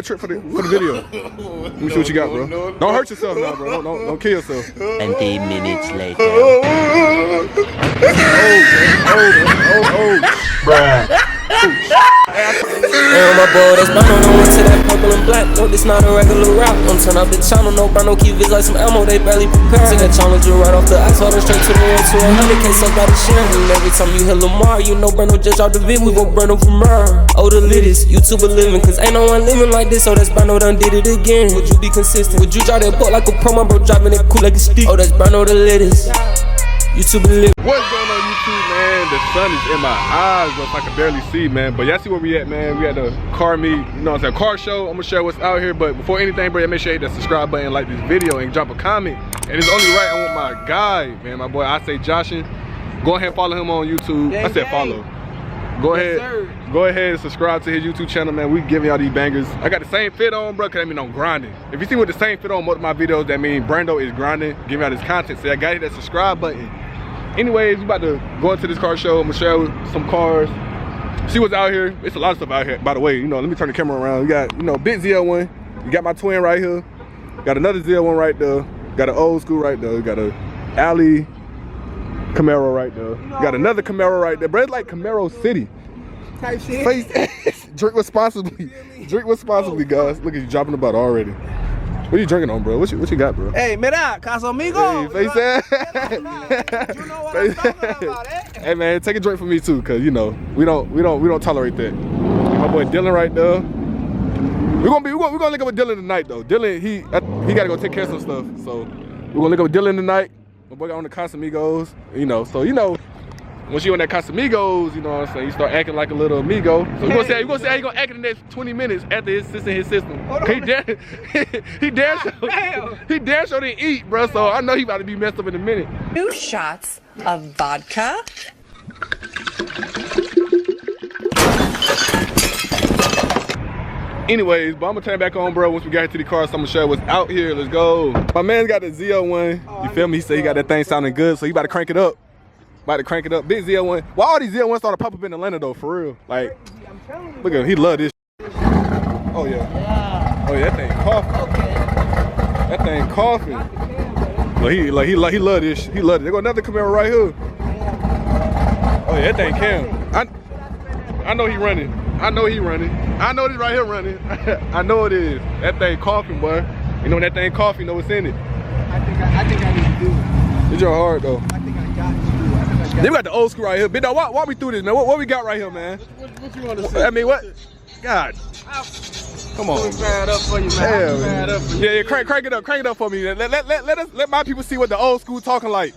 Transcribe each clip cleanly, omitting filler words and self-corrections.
Trip for the video. Let me see what you got, bro. Don't hurt yourself now, bro. Don't kill yourself. 20 minutes later. Bruh. Hey, on my boy, that's Bruno, no one to that purple and black. No, this not a regular rap. Don't turn up the channel, no Bruno, keep vids like some ammo, they barely prepare. Take a challenger right off the ice, water straight to the road to 100K, so got to share. And every time you hear Lamar, you know Bruno just out the vid, we gon' burn over murder. Oh, the littest, YouTuber living, cause ain't no one living like this, so that's Bruno done did it again. Would you be consistent? Would you drive that boat like a pro, my bro driving it cool like a stick? Oh, that's Bruno the littest. YouTube living. What's going on YouTube, man? The sun is in my eyes, bro. I can barely see, man. But y'all see where we at, man. We at the car meet, you know what I'm saying, car show. I'm gonna share what's out here. But before anything, bro, make sure you hit that subscribe button, like this video, and drop a comment. And it's only right, I want my guy, man, my boy, I say Joshin. Go ahead and follow him on YouTube. I said follow. Go ahead and subscribe to his YouTube channel, man. We giving y'all these bangers. I got the same fit on, bro, cause that mean I'm grinding. If you see with the same fit on most of my videos, that mean Brando is grinding, giving y'all this content. So I got to hit that subscribe button. Anyways, we about to go into this car show. I'm gonna share some cars, see what's out here. It's a lot of stuff out here, by the way. You know, let me turn the camera around. We got, you know, big ZL1. You got my twin right here. Got another ZL1 right there. Got an old school right there. Got a Alley Camaro right there. Got another Camaro right there. Bro, it's like Camaro City. Type shit. Face, drink responsibly. Drink responsibly, guys. Look at you dropping the bottle already. What are you drinking on, bro? What you got, bro? Hey, mira, Casomigo. Hey, face ass. You know what I'm talking about, eh? Hey man, take a drink for me too, cause you know we don't tolerate that. My boy Dylan right there. We're gonna link up with Dylan tonight though. Dylan he gotta go take care of some stuff, so we're gonna link up with Dylan tonight. My boy got on the Casamigos, you know. So you know, once you on that Casamigos, you know what I'm saying, you start acting like a little amigo. So we're gonna see how you gonna act in the next 20 minutes after his system. He dare show didn't eat, bro. So I know he about to be messed up in a minute. 2 shots of vodka. Anyways, but I'm gonna turn it back on, bro. Once we got into the car, so I'm gonna show you what's out here. Let's go. My man's got the ZL1. You feel me? He said he got that thing sounding good, so he about to crank it up. Big ZL1. Why all these ZL1s starting to pop up in Atlanta though, for real? Like, look at him. He love this. Oh yeah. Oh yeah, that thing coughing. That thing coughing. Like he love this. He love it. There go another Camaro right here. Oh yeah, that thing Cam. I know he running. I know this right here running. I know it is. That thing coughing, boy. You know when that thing coughing, you know what's in it. I think I need to do it. It's your hard though. I think I got to do it. Then we got the old school right here. Big dog, walk me through this, man. What we got right here, man? What you want to say? I mean, what? God. Come on. Fire it up for you, man. Fire it up for you. Yeah, crank it up for me. Let my people see what the old school talking like.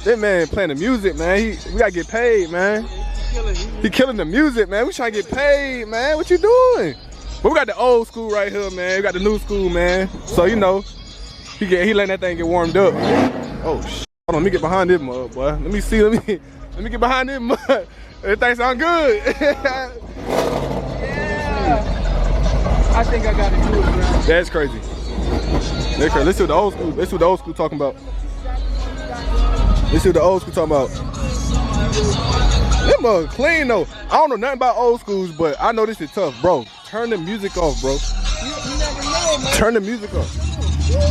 That man playing the music, man. We gotta get paid, man. He killing the music, man. We trying to get paid, man. What you doing? But we got the old school right here, man. We got the new school, man. So you know, he letting that thing get warmed up. Oh shit. Hold on, let me get behind this mud, boy. Let me see. Let me get behind this mud. Everything sound good. Yeah. I think I got to do it, bro. That's crazy. That's crazy. Let's see what the old school. Let's see what the old school talking about. Let's see what the old school talking about. That mug clean though. I don't know nothing about old schools, but I know this is tough, bro. Turn the music off, bro. You never know, man. Turn the music off.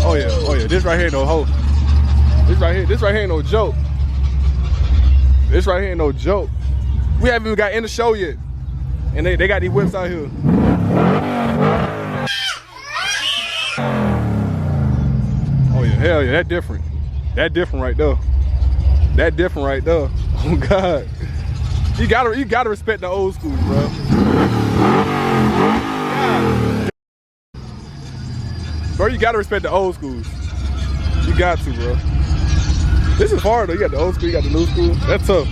Oh yeah. This right here no hoe. This right here ain't no joke. This right here ain't no joke. We haven't even got in the show yet. And they got these whips out here. Oh yeah, hell yeah, that different. That different right there. That different right there. Oh God. You gotta respect the old schools, bro. God. Bro, you gotta respect the old schools. You got to, bro. This is hard though. You got the old school, you got the new school. That's tough.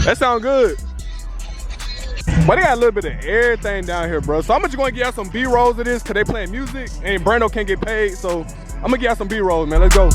That sound good. But they got a little bit of everything down here, bro. So I'm just gonna give y'all some B-rolls of this because they playing music and Brando can't get paid. So I'm gonna give y'all some B-rolls, man. Let's go.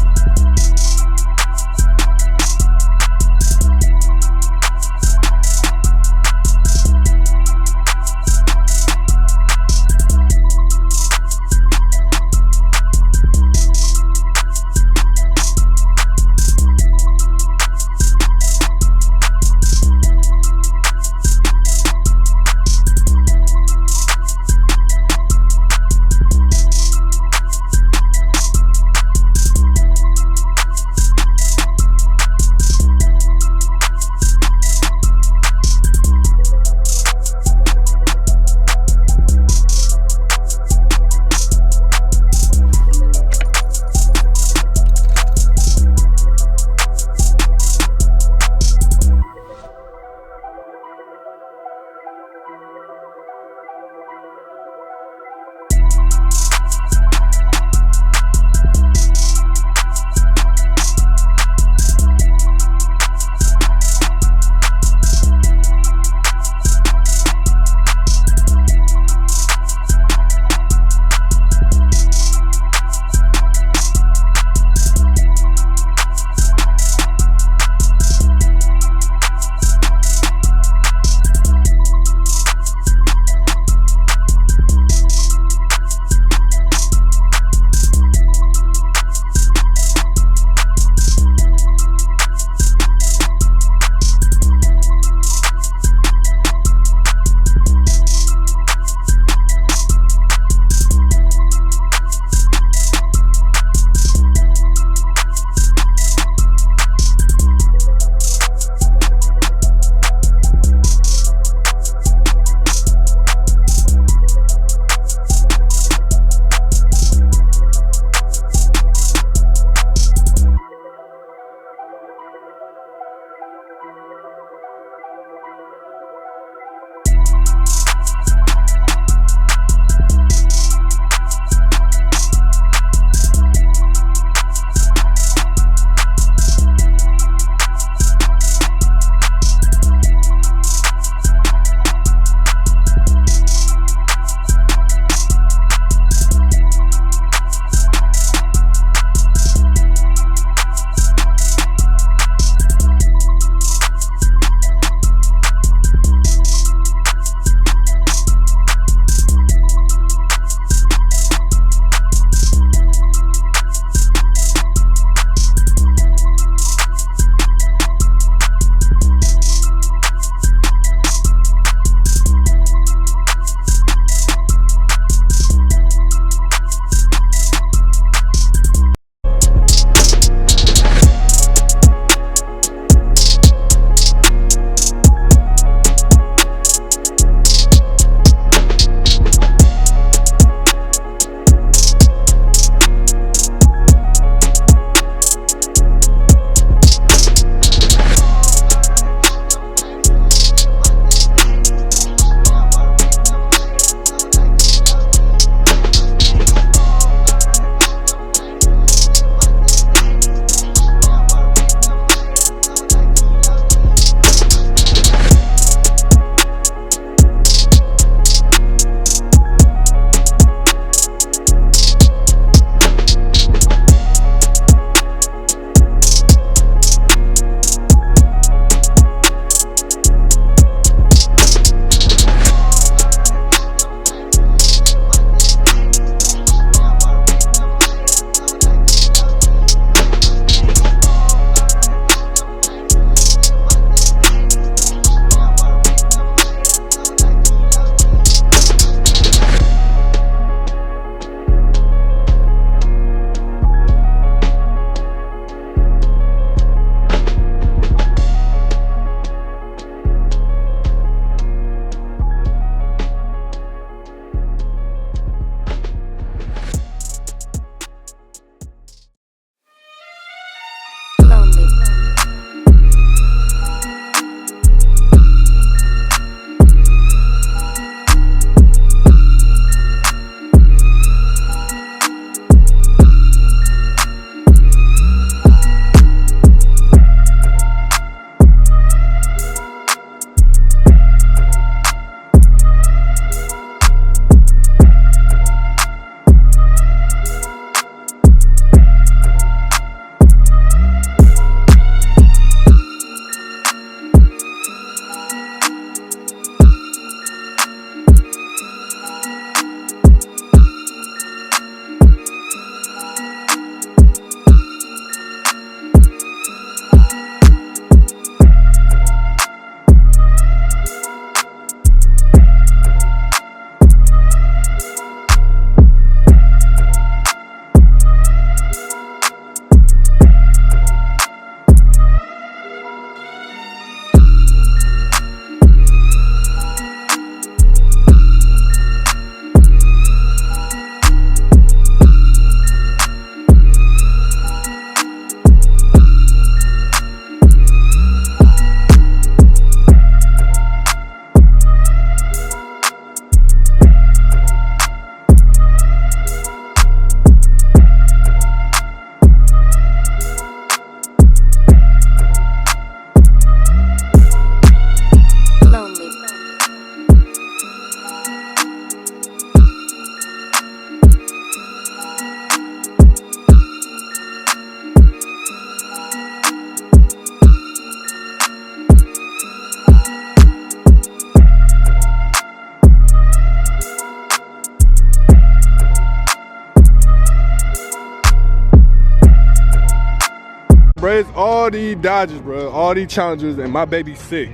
bro. It's all these Dodgers, bro. All these Challengers, and my baby's sick.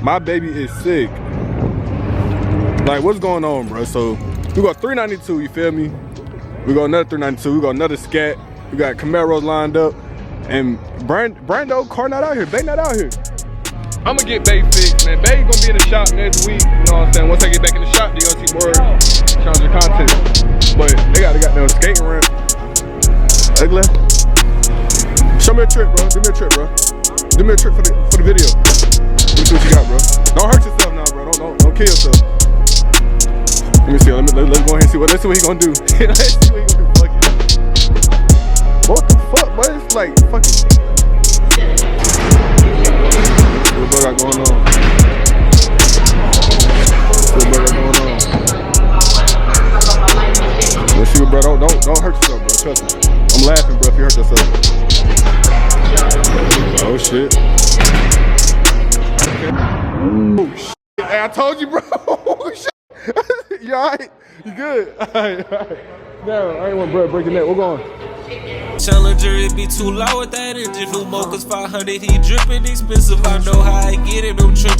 My baby is sick. Like, what's going on, bro? So, we got 392, you feel me? We got another 392. We got another Scat. We got Camaros lined up. And Brando, car not out here. Bay not out here. I'm gonna get Bay fixed, man. Bay gonna be in the shop next week. You know what I'm saying? Once I get back in the shop, they gonna see more Challenger content. But they got no skating ramp. Ugly. Show me a trick, bro. Do me a trick, bro. Do me a trick for the video. Let me see what you got, bro. Don't hurt yourself now, bro. Don't kill yourself. Let me see. Let's go ahead and see what. Let's see what he gonna do. Let's see what he gonna do. Fuck it. What the fuck, bro? It's like fucking. What bro got going on? What bro got going on? Let's see what, bro. Don't hurt yourself, bro. Trust me. I'm laughing, bro. If you hurt yourself. Oh shit. Okay. Oh shit. Hey, I told you, bro. Oh shit. You alright? You good? Alright. No, I ain't want bro breaking that. We're going. Challenger, it be too low with that engine. New mocha's 500, he dripping expensive. I know how I get it. Them trenches.